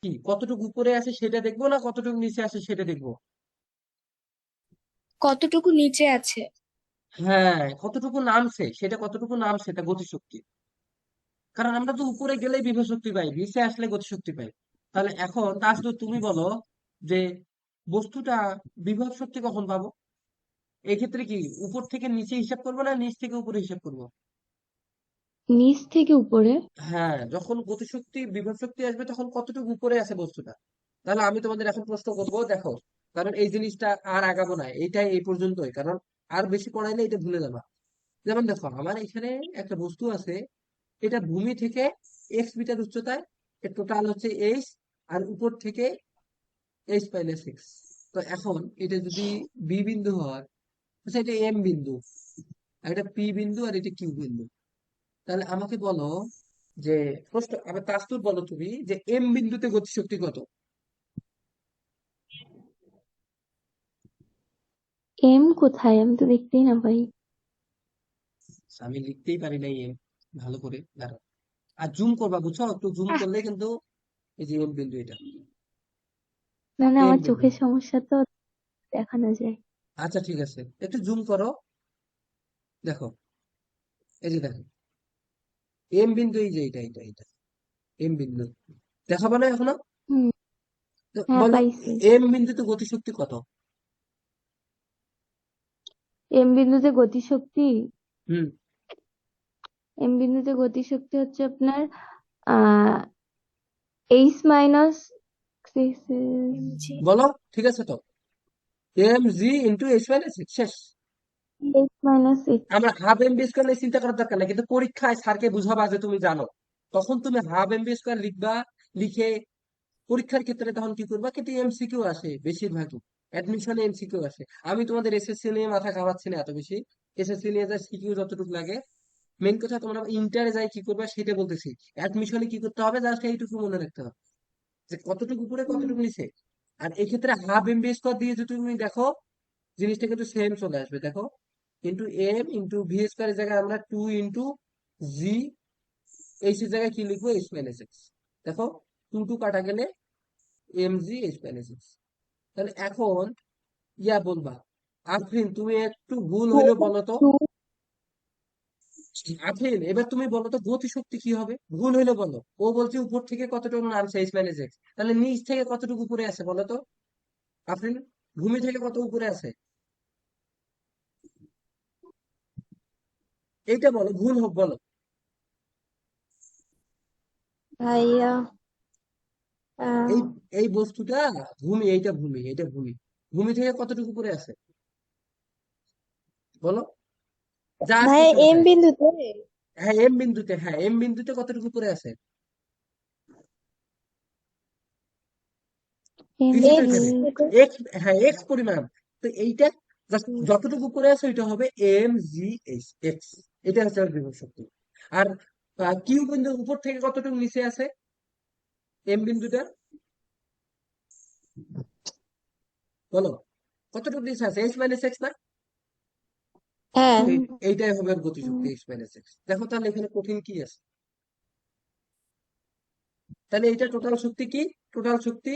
কি কতটুকু উপরে আছে সেটা দেখবো না কতটুকু নিচে আছে সেটা দেখবো? কতটুকু নিচে আছে? হ্যাঁ, কতটুকু নামছে সেটা, কতটুকু নামছে এটা গতিশক্তি। কারণ আমরা তো উপরে গেলেই বিভব শক্তি পাই, নিচে আসলে গতিশক্তি পাই। তাহলে এখন তাজদুর তুমি বলো যে বস্তুটা বিভব শক্তি কখন পাবো? এক্ষেত্রে কি উপর থেকে নিচে হিসাব করবো না নিচ থেকে উপরে হিসাব করবো? নিচ থেকে উপরে। হ্যাঁ, যখন গতিশক্তি বিভব শক্তি আসবে তখন কতটুকু উপরে আছে বস্তুটা। তাহলে আমি তোমাদের এখন প্রশ্ন করবো, দেখো। কারণ এই জিনিসটা আর আগাবো না, এইটাই এই পর্যন্তই। কারণ আর বেশি পড়াইলে এটা ভুলে যাবা। যেমন দেখো, আমার এখানে একটা বস্তু আছে, এটা ভূমি থেকে এক্স মিটার উচ্চতায়, এর টোটাল হচ্ছে এইচ, আর উপর থেকে H-6। তো এখন এটা যদি বি বিন্দু হয়, আচ্ছা এটা এম বিন্দু, আর এটা পি বিন্দু, আর এটা কিউ বিন্দু। তাহলে আমাকে বলো যে, প্রশ্ন আবার তাস্তুর বলো তুমি যে এম বিন্দুতে গতিশক্তি কত? এম কোথায়? আমি তো দেখতেই না পাই। আমি লিখতেই পারি না এম ভালো করে, দাঁড়াও। আর জুম করবা, বুঝছো? একটু জুম আহ, করলে কিন্তু এই যে এম বিন্দু, এটা না না, এম আমার বিন্দু। চোখের সমস্যা তো, দেখানো যায়। আচ্ছা ঠিক আছে, একটু জুম করো, দেখো, এই যে দেখো এম বিন্দু, এই যে এটা এম বিন্দু, দেখাবো না এখনো? হুম। তো হ্যাঁ, বলো, পাইছি। এম বিন্দুতে গতিশক্তি কত? এম বিন্দুতে গতিশক্তি, হুম, এম বিন্দুতে গতিশক্তি হচ্ছে আপনার আহ এইচ মাইনাস বলো, ঠিক আছে তো, M G into H minus শেষ। H minus H. আমরা হাফ এম বি স্কোয়ার নিয়ে চিন্তা করার দরকার নাই, কিন্তু পরীক্ষায় স্যারকে বুঝাবা যে তুমি জানো, তখন তুমি হাফ এম বি স্কোয়ার লিখবা। লিখে পরীক্ষার ক্ষেত্রে তখন কি করবা, কিন্তু এমসিকিউ আসে বেশিরভাগই, অ্যাডমিশনে এমসিকিউ আসে। আমি তোমাদের এসএসসি নিয়ে মাথা খাওয়াচ্ছি না এত বেশি। এসএসসি নিয়ে যা সিকিউ যতটুকু লাগে, মেন কথা তোমরা ইন্টারে যাই কি করবা সেটা বলতেছি। অ্যাডমিশনে কি করতে হবে, জাস্ট এইটুকু মনে রাখতে হবে যে কতটুকু উপরে কতটুকু নিচে। আর এই ক্ষেত্রে হাফ এম বি স্কোয়ার দিয়ে যদি তুমি দেখো, জিনিসটা কিন্তু সেম চলে আসবে, দেখো। ইন্টু এম ইন্টু ভি স্কোয়ারের জায়গায় আমরা টু ইন্টু জি, এইচ এর জায়গায় কি লিখবো, এইচ মাইনাস এক্স। দেখো, টু টু কাটা গেলে M G H minus X. তাহলে এখন ইয়া বলবা, আফরিন তুমি একটু ভুল হইলো বলো তো। আফরিন এবার তুমি বলো তো গতিশক্তি কি হবে, ভুল হইলো বলো। ও বলছে উপর থেকে কতটুকু নামছে এইচ মাইনাস এক্স, তাহলে নিচ থেকে কতটুকু উপরে আছে বলো তো আফরিন? ভূমি থেকে কত উপরে আছে এইটা বলো, ভুল হোক বলো। ভাইয়া, এই আহ, এই বস্তুটা ভূমি, এইটা ভূমি, এটা ভূমি। ভূমি থেকে কতটুকু উপরে আছে বলো, যা আসছে ভাইয়া এম সমস্যা নেই। বিন্দুতে। হ্যাঁ এম বিন্দুতে, হ্যাঁ এম বিন্দুতে কতটুকু উপরে আছে? এম কিছু তো এখানে বিন্দুতে। এক্স, হ্যাঁ এক্স পরিমাণ। তো এইটা just যতটুকু উপরে আছে ওইটা হবে এম জি এইচ এক্স। এটা হচ্ছে আর বিভব শক্তি। আর কিউ বিন্দুর উপর থেকে কতটুকু নিচে আছে এম বিন্দুটা বলো, কতটুকু নিচে আছে, এইচ মাইনাস এক্স না? হ্যাঁ। এইটাই হবে আর গতিশক্তি, হুম। H minus X. দেখো তাহলে এখানে কঠিন কি আছে? তাহলে এটা টোটাল শক্তি কি? টোটাল শক্তি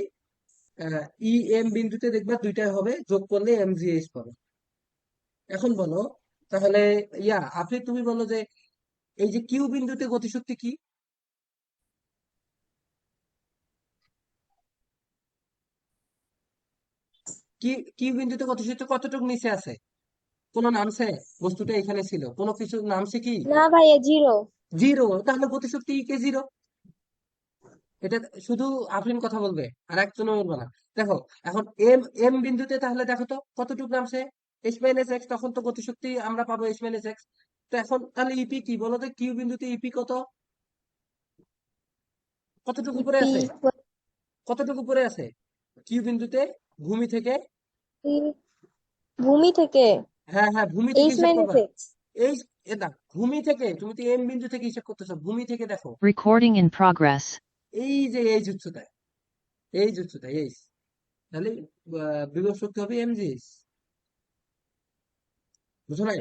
ই এম বিন্দুতে দেখবা দুইটাই হবে, যোগ করলে এম জি এইচ পাবে। এখন বলো তাহলে, ইয়া আপনি তুমি বলো যে এই যে কিউ বিন্দুতে গতিশক্তি কি? কি কিউ বিন্দুতে গতিশক্তি কতটুকু নিচে আছে? কোনো নামছে? বস্তুটা এখানে ছিল, কোনো কিছু নামছে কি? না ভাইয়া, জিরো। জিরো, তাহলে গতিশক্তি কে জিরো। এটা শুধু আফরিন কথা বলবে, আর একজনও বলবে না। দেখো, এখন এম এম বিন্দুতে তাহলে দেখো তো কতটুকু নামছে, এইচ মাইনাস এক্স, তখন তো গতিশক্তি আমরা পাবো এইচ মাইনাস এক্স। তো এখন তাহলে ইপি কি বলো তো, কিউ বিন্দুতে ইপি কত, কতটুকু উপরে ইপি আছে? কতটুকু উপরে আছে কিউ বিন্দুতে ভূমি থেকে? ভূমি থেকে হ্যাঁ হ্যাঁ, ভূমি থেকে এইচ হিসাব মাইনাস করবা। এক্স। এই, এটা ভূমি থেকে, তুমি তো এম বিন্দু থেকে হিসাব করতেছো, ভূমি থেকে দেখো, Recording in progress. এই যে এই উচ্চতায়, এই উচ্চতায় এই, তাহলে বিভব শক্তি হবে এম জি। বুঝো নাই?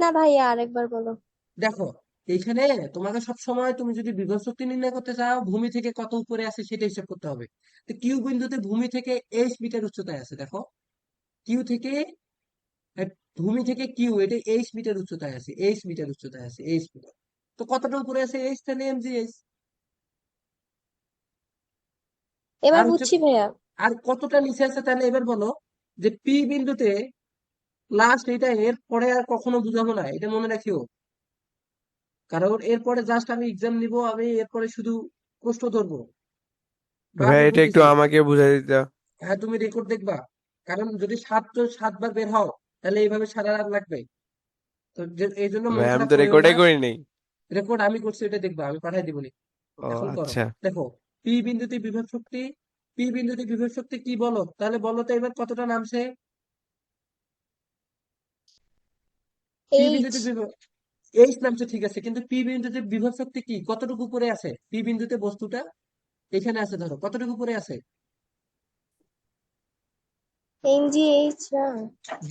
না ভাইয়া, আরেকবার বলো। দেখো, এইখানে তোমাকে সব সময় তুমি যদি বিভব শক্তি নির্ণয় করতে চাও ভূমি থেকে কত উপরে আছে সেটা হিসাব করতে হবে। তো কিউ বিন্দুতে ভূমি থেকে এইচ মিটার উচ্চতায় আছে, দেখো কিউ থেকে আহ, ভূমি থেকে কিউ এটা এইচ মিটার উচ্চতায় আছে, এইচ মিটার উচ্চতায় আছে, এইচ মিটার। তো কতটা উপরে আছে এইচ, তাহলে এম জি এইচ। এবার আর হচ্ছে, বুঝছি ভাইয়া। আর কতটা নিচে আছে তাহলে এবার বলো, যে পি বিন্দুতে লাস্ট এটা এর পরে আর কখনো বুঝাবো না, এটা মনে রাখিও। কারণ এরপরে জাস্ট আমি এক্সাম নিব, আমি এরপরে শুধু প্রশ্ন ধরবো, ভাই বারবার এটা একটু বলতেছি। আমাকে বুঝাই দিতে। হ্যাঁ, তুমি রেকর্ড দেখবা, কারণ যদি সাতবার বের হও তাহলে এইভাবে সারা রাত লাগবে। তো এই জন্য মন ভাই আমি খারাপ তো করিও না। রেকর্ডই করি নাই। রেকর্ড আমি করছি, এটা দেখবা, আমি পাঠাই দিবনি। ও এখন করো, আচ্ছা। দেখো পি বিন্দুতে বিভব শক্তি, পি বিন্দুতে বিভব শক্তি কি বলো, তাহলে বলো তো এবার কতটা নামছে। P H. বিন্দুতে বিভব, এইচ নামছে ঠিক আছে, কিন্তু পি বিন্দুতে বিভব শক্তি কি, কতটুকু উপরে আছে পি বিন্দুতে বস্তুটা, এখানে আছে, ধরো কতটুকু উপরে আছে, এম জি এইচ না।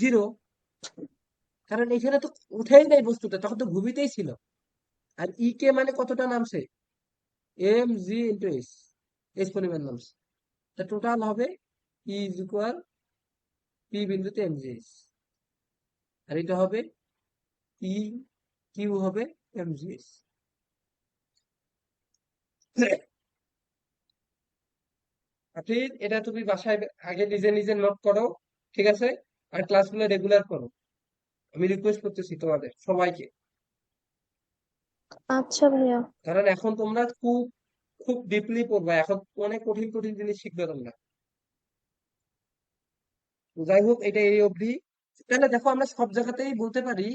জিরো। কারণ এখানে তো উঠেই নাই বস্তুটা, তখন তো ভূমিতেই ছিল। আর ই কে মানে কতটা নামছে, M G into S, S পরিমাণ নামছে। তা টোটাল হবে ই ইজ ইকুয়াল পি বিন্দুতে এম জি এস, আর এটা হবে ই কিউ হবে এম জি এস। আপনি এটা তুমি বাসায় আগে নিজে নিজে নোট করো, ঠিক আছে? আর ক্লাসগুলো রেগুলার করো, আমি রিকোয়েস্ট করতেছি তোমাদের সবাইকে। আচ্ছা ভাইয়া। কারণ এখন তোমরা খুব খুব ডিপলি পড়বা, এখন অনেক কঠিন কঠিন জিনিস শিখবে তোমরা। যাই হোক, এটা এই অবধি। তাহলে দেখো আমরা সব জায়গাতেই বলতে পারি।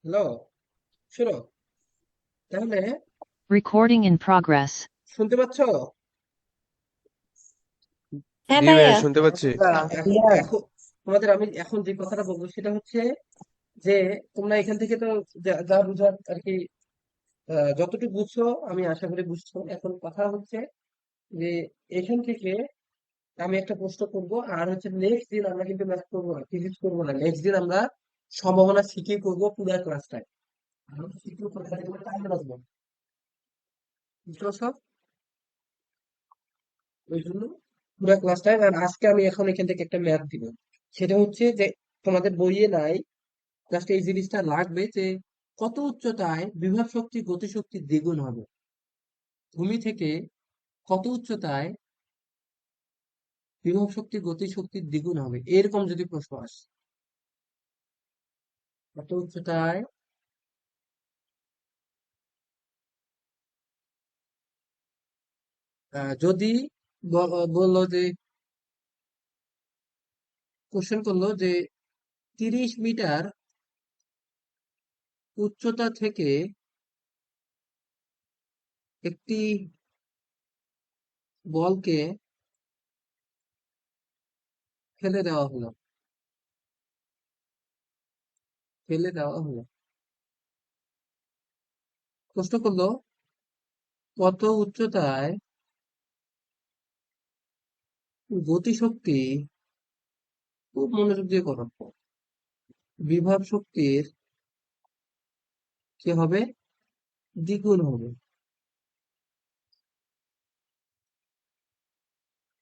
হ্যালো, শোনো, তাহলে Recording in progress. শুনতে পাচ্ছ? হ্যাঁ জি ভাইয়া ভাইয়া। শুনতে পাচ্ছি। এখন তোমাদের আমি এখন যে কথাটা বলবো সেটা হচ্ছে যে তোমরা এখান থেকে তো যা যা বুঝার আর কি, যতটুকু বুঝছো আমি আশা করি বুঝছো। এখন কথা হচ্ছে যে এখান থেকে আমি একটা প্রশ্ন করবো, আর হচ্ছে নেক্সট দিন আমরা কিন্তু ম্যাথ করবো না, ফিজিক্স করবো না, নেক্সট দিন আমরা সম্ভাবনা শিখিয়ে করবো পুরো ক্লাসটায়। আমরা শিখিয়ে টাইম রাখবো, বুঝতে পারছো? ওই জন্য পুরো ক্লাসটায়। আর আজকে আমি এখন এখান থেকে একটা ম্যাথ দিব, সেটা হচ্ছে যে তোমাদের বইয়ে নাই, জাস্ট এই জিনিসটা লাগবে যে কত উচ্চতায় বিভব শক্তি গতিশক্তির দ্বিগুণ হবে, ভূমি থেকে কত উচ্চতায় বিভব শক্তি গতিশক্তির দ্বিগুণ হবে, এরকম যদি প্রশ্ন আসে। কত উচ্চতায় যদি বললো যে, কোশ্চেন করলো যে 30 মিটার উচ্চতা থেকে একটি বলকে ফেলে দেওয়া হলো, ফেলে দেওয়া হলো। প্রশ্ন করলো কত উচ্চতায় গতিশক্তি, খুব মনোযোগ দিয়ে করো, বিভব শক্তির কি হবে? দ্বিগুণ হবে।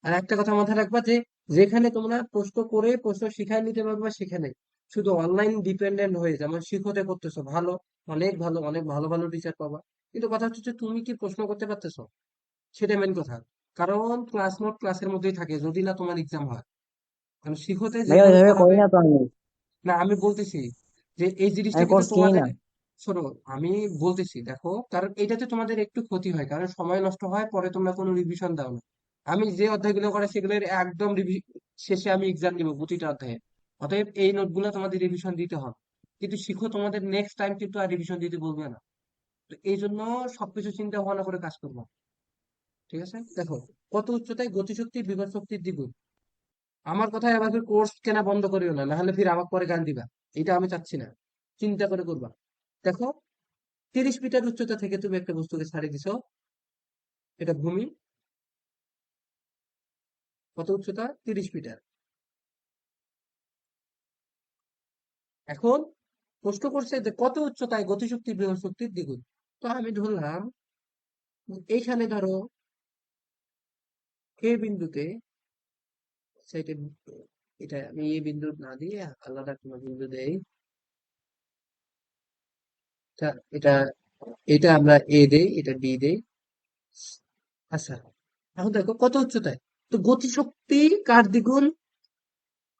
আর একটা কথা মাথায় রাখবা যে যেখানে তোমরা প্রশ্ন করে প্রশ্ন শিখায় নিতে পারবা সেখানে, শুধু অনলাইন ডিপেন্ডেন্ট হয়ে যেমন শিখতে করতেছো ভালো, অনেক ভালো, অনেক ভালো ভালো টিচার পাবা, কিন্তু কথা হচ্ছে যে তুমি কি প্রশ্ন করতে পারতেছো, সেটা মেন কথা। কারণ ক্লাস নোট ক্লাসের মধ্যেই থাকে যদি না তোমার এক্সাম হয়। কারণ শিখতে ভাইয়া যেভাবে ওইভাবে করি পড়াবে, না তো আমি না আমি বলতেছি যে এই জিনিসটা আমি কিন্তু কোর্স কিনি তোমাদের, না। শোনো আমি বলতেছি দেখো, কারণ এটাতে তোমাদের একটু ক্ষতি হয়, কারণ সময় নষ্ট হয়, পরে তোমরা কোনো রিভিশন দাও না। আমি যে অধ্যায়গুলো করে সেগুলোর একদম শেষে আমি এক্সাম দিব প্রতিটা অধ্যায়ে। অতএব এই নোটগুলো তোমাদের রিভিশন দিতে হবে, কিন্তু শিখো তোমাদের নেক্সট টাইম কিন্তু আর রিভিশন দিতে বলবে না। তো এই জন্য সবকিছু চিন্তা ভাবনা করে কাজ করবো। ঠিক আছে, দেখো কত উচ্চতায় গতিশক্তি বিভব শক্তির দ্বিগুণ। আমার কথায় আবার কোর্স কেনা বন্ধ করিও না, নাহলে ফির আমাকে পরে গান দিবা। এটা আমি চাচ্ছি না, চিন্তা করে করবা। দেখো 30 মিটার উচ্চতা থেকে তুমি একটা বস্তুকে ছাড়িয়ে দিছো, এটা ভূমি। কত উচ্চতা? 30 মিটার। এখন প্রশ্ন করছে যে কত উচ্চতায় গতিশক্তি বিভব শক্তির দ্বিগুণ। তো আমি ধরলাম এইখানে ধরো এ বিন্দুতে, সেটা, এটা আমি এ বিন্দু না দিয়ে আলাদা কোনো বিন্দু দেই। এটা এটা এটা আমরা এ দেই, এটা বি দেই। আচ্ছা, এখন দেখো কত উচ্চতায়, তো গতিশক্তি কার দ্বিগুণ?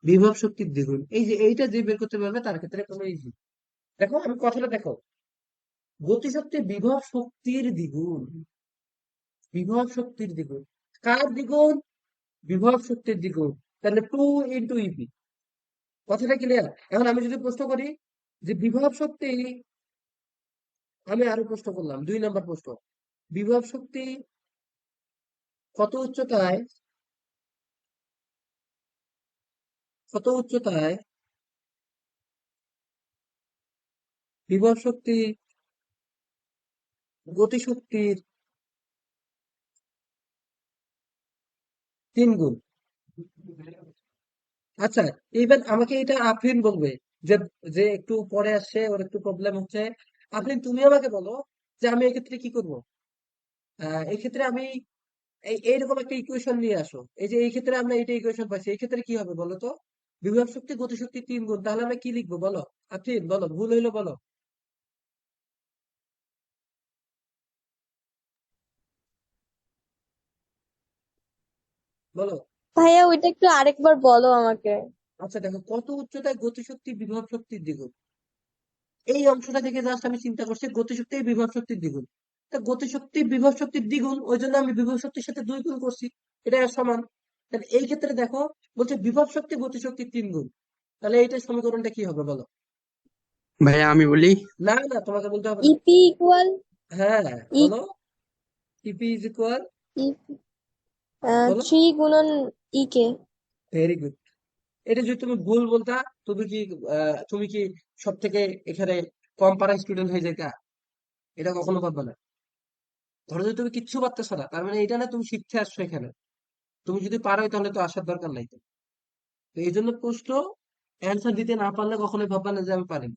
বিভব শক্তির দ্বিগুণ। এই যে এইটা যে বের করতে পারবে তার ক্ষেত্রে কোনো ইজি। দেখো আমি কথাটা দেখো, গতিশক্তি বিভব শক্তির দ্বিগুণ, বিভব শক্তির দ্বিগুণ। কার দ্বিগুণ? বিভব শক্তির দ্বিগুণ। তাহলে 2 × ইপি। কথাটা ক্লিয়ার? এখন আমি যদি প্রশ্ন করি যে বিভব শক্তি, আমি আরো প্রশ্ন করলাম 2 নম্বর প্রশ্ন, বিভব শক্তি কত উচ্চতায়, কত উচ্চতায় বিভব শক্তি গতিশক্তির 3 গুণ। আচ্ছা, এইবার আমাকে এটা আফরিন বলবে, যে যে একটু পরে আসছে, ওর একটু প্রবলেম হচ্ছে। আফরিন তুমি আমাকে বলো যে আমি এক্ষেত্রে কি করব। এক্ষেত্রে আমি এইরকম একটা ইকুয়েশন নিয়ে আসো, এই যে এই ক্ষেত্রে আমরা এটা ইকুয়েশন পাইছি, এই ক্ষেত্রে কি হবে বলো তো? বিভব শক্তি গতিশক্তি 3 গুণ, তাহলে আমরা কি লিখবো বলো? আফরিন বলো, ভুল হইলো বলো, বলো। ভাইয়া ওইটা একটু আরেকবার বলো আমাকে। আচ্ছা দেখো, কত উচ্চতায় গতিশক্তি বিভব শক্তির দ্বিগুণ। এই অংশটা থেকে জাস্ট আমি চিন্তা করছি গতিশক্তি বিভব শক্তির দ্বিগুণ। তা গতিশক্তি বিভব শক্তির দ্বিগুণ, ওই জন্য আমি বিভব শক্তির সাথে 2 গুণ করছি, এটা এর সমান। তাহলে এই ক্ষেত্রে দেখো বলছে বিভব শক্তি গতিশক্তির 3 গুণ, তাহলে এইটার সমীকরণটা কি হবে বলো? ভাইয়া আমি বলি। না না, তোমাকে বলতে হবে না। ইপি ইকুয়াল হ্যাঁ, ই বলো। ইপি ইজ ইকুয়াল, বলো। 3 × ই কে। Very good. এটা যদি তুমি ভুল বলতা, তুমি কি তুমি কি সব থেকে এখানে কম পারা স্টুডেন্ট হয়ে যেতা? এটা কখনো পারবে না। ধরো যে তুমি কিচ্ছু পারতেছো না, তার মানে এটা না তুমি শিখতে আসছো এখানে। তুমি যদি পারোই তাহলে তো আসার দরকার নাই তো। তো এই জন্য প্রশ্ন অ্যান্সার দিতে না পারলে কখনোই ভাববা না যে আমি পারিনি,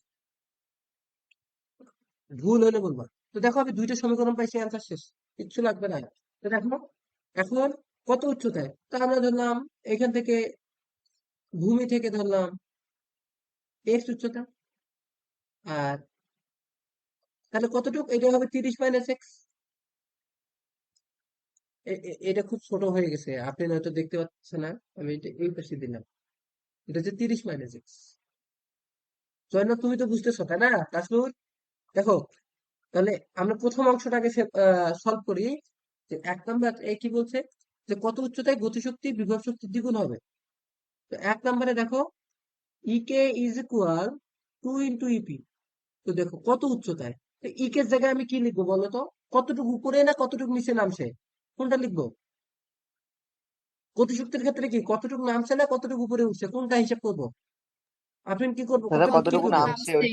ভুল হলে বলবা। তো দেখো আমি 2টা সমীকরণ পাইছি, অ্যান্সার শেষ, কিচ্ছু লাগবে না। তো দেখো এখন কত উচ্চতায়, তা আমরা ধরলাম এখান থেকে, ভূমি থেকে ধরলাম এক্স উচ্চতা, আর তাহলে কতটুকু, এটা হবে 30 - x। এটা খুব ছোট হয়ে গেছে, আপনি হয়তো দেখতে পাচ্ছেন না, আমি এটা এই পাশে দিলাম। এটা হচ্ছে 30 - x। জয়না তুমি তো বুঝতেছো তাই না তাসনুর? দেখো, তাহলে আমরা প্রথম অংশটাকে সলভ করি, যে 1 নম্বর কি বলছে, যে কত উচ্চতায় গতিশক্তি বিভব শক্তির দ্বিগুণ হবে। তো 1 নম্বরে দেখো ইকে ইজ ইকুয়াল 2 × ইপি। তো দেখো কত উচ্চতায়, তো ইকের জায়গায় আমি কি লিখবো বলো তো? কতটুকু উপরে না কতটুকু নিচে নামছে, কোনটা লিখবো? গতিশক্তির ক্ষেত্রে কি কতটুকু নামছে না কতটুকু উপরে উঠছে, কোনটা হিসাব করবো? আপনি কি করবো, দাদা কতটুকু কি কতটুকু করবো? নামছে ওই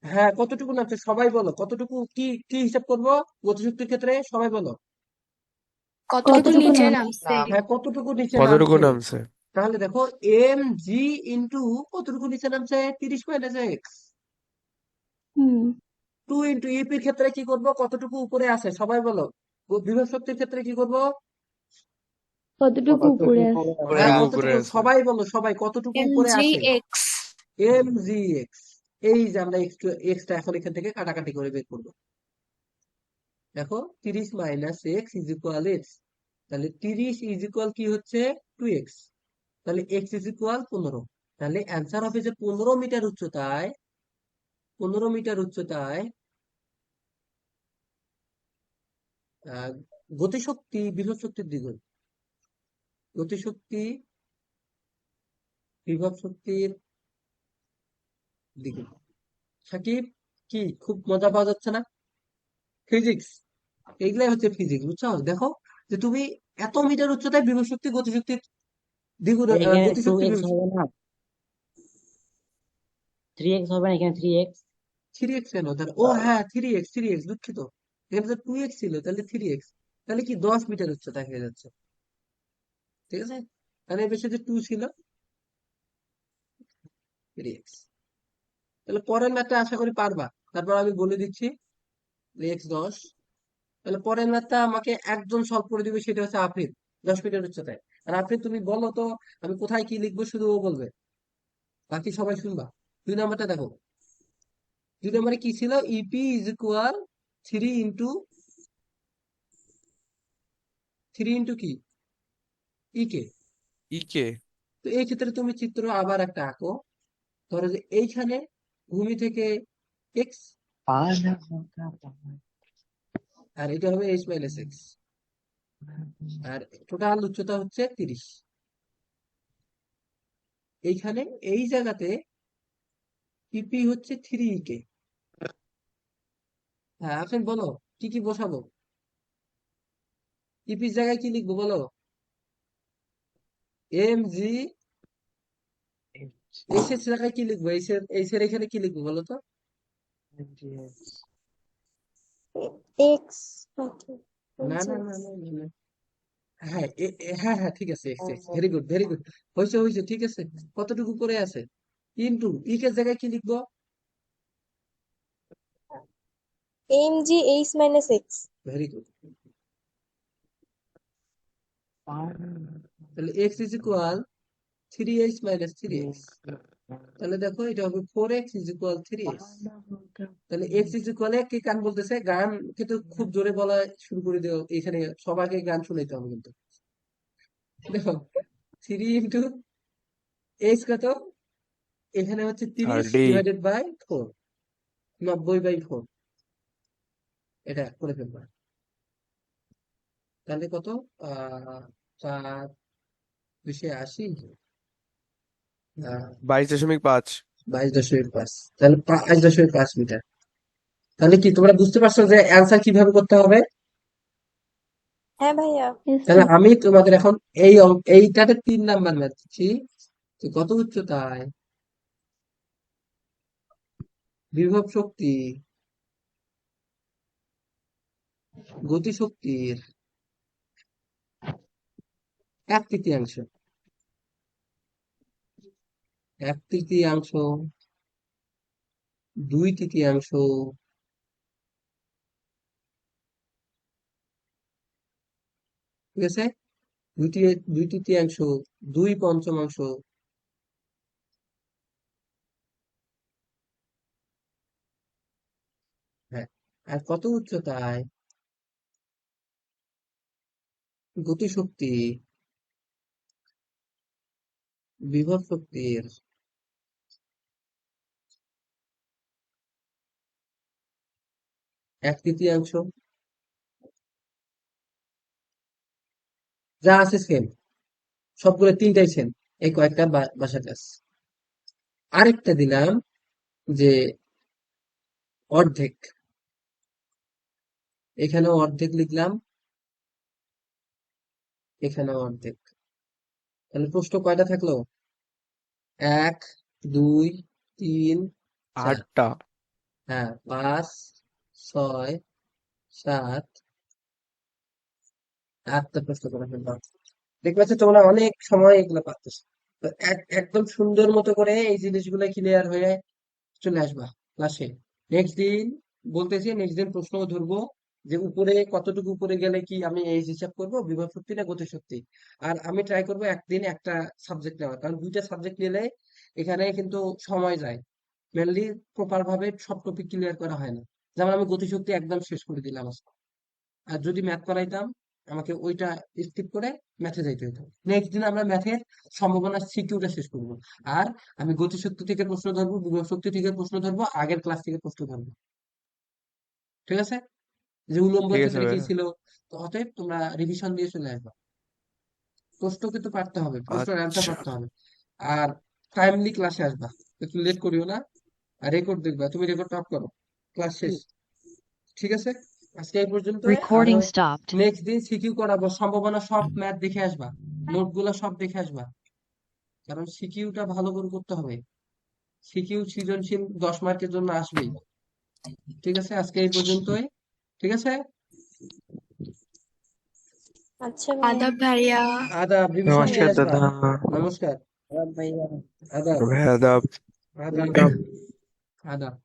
হ্যাঁ, কতটুকু নামছে সবাই বলো, কতটুকু কি কি হিসাব করবো গতিশক্তির ক্ষেত্রে, সবাই বলো। কতটুকু কতটুকু নিচে নাম নামছে? নাম হ্যাঁ, কতটুকু নিচে কতটুকু নামছে। নামছে? তাহলে দেখো এম জি ইন্টু কতটুকু নিচে নামছে 30 মাইনাস এক্স, হুম 2 ইন্টু ইপির ক্ষেত্রে কি করব, কতটুকু উপরে আছে সবাই বলো। বিভব শক্তির ক্ষেত্রে কি করব? কতটুকু উপরে আছে? উপরে হ্যাঁ আছে। উপরে কতটুকু, আছে। সবাই বলো, সবাই কতটুকু উপরে আছে? mgx M G X. এই যে আমরা এক্সটা এখন এখান থেকে কাটাকাটি করে বের করবো। দেখো 30 minus x is equal x, তাহলে 30 ইজ ইকুয়াল কি হচ্ছে 2x, তাহলে এক্স ইজ ইকুয়াল 15। তাহলে অ্যান্সার হবে যে 15 মিটার উচ্চতায়, 15 মিটার উচ্চতায় আহ, গতিশক্তি বিভব শক্তির দ্বিগুণ। গতিশক্তি বিভব শক্তির দ্বিগুণ। সাকিব, কি খুব মজা পাওয়া যাচ্ছে না? ফিজিক্স, এইগুলাই হচ্ছে ফিজিক্স, বুঝছো? দেখো যে তুমি এত মিটার উচ্চতায় বিভব শক্তি গতিশক্তির দ্বিগুণ, এখানে টু গতিশক্তি এক্স হবে না, 3x হবে না, এখানে 3x। 3x কেন তাহলে? ও হ্যাঁ 3x, 3x, দুঃখিত, এখানে তো 2x ছিল, তাহলে 3x, তাহলে কি 10 মিটার উচ্চতা হয়ে যাচ্ছে, ঠিক আছে? তাহলে এর বেশি যে 2 ছিল, 3x। তাহলে পরের ম্যাথটা আশা করি পারবা, তারপর আমি বলে দিচ্ছি x 10। তাহলে পরের ম্যাথটা আমাকে একজন সলভ করে দিবে, সেটা হচ্ছে আফরিন, 10 মিটার উচ্চতায়। আর আফরিন তুমি বলো তো আমি কোথায় কি লিখবো, শুধু ও বলবে, বাকি সবাই শুনবা। 2 নাম্বারটা দেখো, 2 নাম্বারে কি ছিল, ইপি ইজ ইকুয়াল 3 ইন্টু কি, ই কে। ইকে। তো এই ক্ষেত্রে তুমি চিত্র আবার একটা আঁকো। ধরো যে এইখানে ভূমি থেকে এক্স, আর এটা হবে এইচ মাইনাস এক্স, আর টোটাল উচ্চতা হচ্ছে 30। এইখানে এই জায়গাতে ইপি হচ্ছে 3 কে। হ্যাঁ আপনি বলো কি কি বসাবো, ইপির জায়গায় কি লিখবো বলো? এম জি, এইচ এর জায়গায় কি লিখবো, এইচ এর এখানে কি লিখবো বলো তো? এক্স না না না না না না। হ্যাঁ হ্যাঁ হ্যাঁ ঠিক আছে, x x, very good very good, হয়েছে হয়েছে, ঠিক আছে। কতটুকু করে আছে, ইন্টু কে জায়গায় কি লিখবো? M G H minus X. Very good. তাহলে X is equal 3h minus 3x, তাহলে দেখো এটা হবে 4x ইজ ইকুয়াল 3x। তাহলে এক্স ইজ ইকুয়াল কি গান বলতেছে, গান কিন্তু খুব জোরে বলা শুরু করে দিও, এখানে সবাইকে গান শুনাইতে হবে কিন্তু। দেখো 3 ইন্টু এক্স কত, এখানে হচ্ছে 30 30। ডিভাইডেড বাই 4, 90/4, এটা করে ফেলবো। তাহলে কত, 4 280, 22.5। 22.5, তাহলে 5.5 মিটার। তাহলে কি তোমরা বুঝতে পারছো যে অ্যান্সার কিভাবে করতে হবে? হ্যাঁ ভাইয়া। তাহলে আমি তোমাদের এখন এইটাতে 3 নাম্বার ম্যাথ দিচ্ছি, যে কত উচ্চতায় বিভব শক্তি গতিশক্তির 1/3, 1/3, 2/3, ঠিক আছে, 2/3, 2/5, হ্যাঁ, আর কত উচ্চতায় গতিশক্তি বিভব শক্তির 1/3, যা আছে সেম, সবগুলো তিনটাই সেম, এই কয়েকটা বাসা ক্লাস। আরেকটা দিলাম যে অর্ধেক, এখানেও অর্ধেক লিখলাম, এখানেও অর্ধেক। তাহলে প্রশ্ন কয়টা থাকলো, 1 2 3 4, 8টা। হ্যাঁ 5 6 7 8টা প্রশ্ন করে ফেললাম। দেখবে যে তোমরা অনেক সময় এগুলো পাচ্ছ। তো একদম সুন্দর মতো করে এই জিনিসগুলো ক্লিয়ার হয়ে চলে আসবা ক্লাসে। নেক্সট দিন বলতেছি, নেক্সট দিন প্রশ্ন ধরবো যে উপরে কতটুকু উপরে গেলে কি আমি এই হিসাব করব, বিভব শক্তি না গতি শক্তি। আর আমি ট্রাই করবো একদিন একটা সাবজেক্ট নেওয়ার, কারণ দুইটা সাবজেক্ট নিলে এখানে কিন্তু সময় যায়, মেনলি প্রপার ভাবে সব টপিক ক্লিয়ার করা হয় না। যেমন আমি গতিশক্তি একদম শেষ করে দিলাম আজকে। আর যদি ম্যাথ করাইতাম আমাকে ওইটা স্কিপ করে ম্যাথে যাইতে হতো। নেক্সট দিন আমরা ম্যাথের সম্ভাবনা সিকিউটা শেষ করবো। আর আমি গতিশক্তি থেকে প্রশ্ন ধরবো, বিভব শক্তি থেকে প্রশ্ন ধরবো, আগের ক্লাস থেকে প্রশ্ন ধরবো। ঠিক আছে? যে উলম্ব ঠিক আছে ক্ষেত্রে কি ভাইয়া। ছিল। তো অতএব তোমরা রিভিশন দিয়ে চলে আসবে। প্রশ্ন কিন্তু পারতে হবে, প্রশ্নের অ্যান্সার আচ্ছা, পারতে হবে। আর টাইমলি ক্লাসে আসবা, একটু লেট করিও না। আর রেকর্ড দেখবা, তুমি রেকর্ড অফ করো, ক্লাস শেষ। ঠিক আছে? আজকে এই পর্যন্ত। আরো Recording stopped. নেক্সট দিন সিকিউ করাবো, সম্ভাবনা সব ম্যাথ দেখে আসবা, নোটগুলো সব দেখে আসবা, কারণ সিকিউটা ভালো করে করতে হবে। সিকিউ সৃজনশীল 10 মার্কের জন্য আসবেই। ঠিক আছে? আজকে এই পর্যন্তই। ঠিক আছে? আচ্ছা ভাইয়া। আদাব ভাইয়া। আদাব, রিভিশন দিয়ে নমস্কার আসবা। দাদা। নমস্কার। ভাইয়া। আদাব। ভাইয়া আদাব। আদাব। আদাব। আদাব।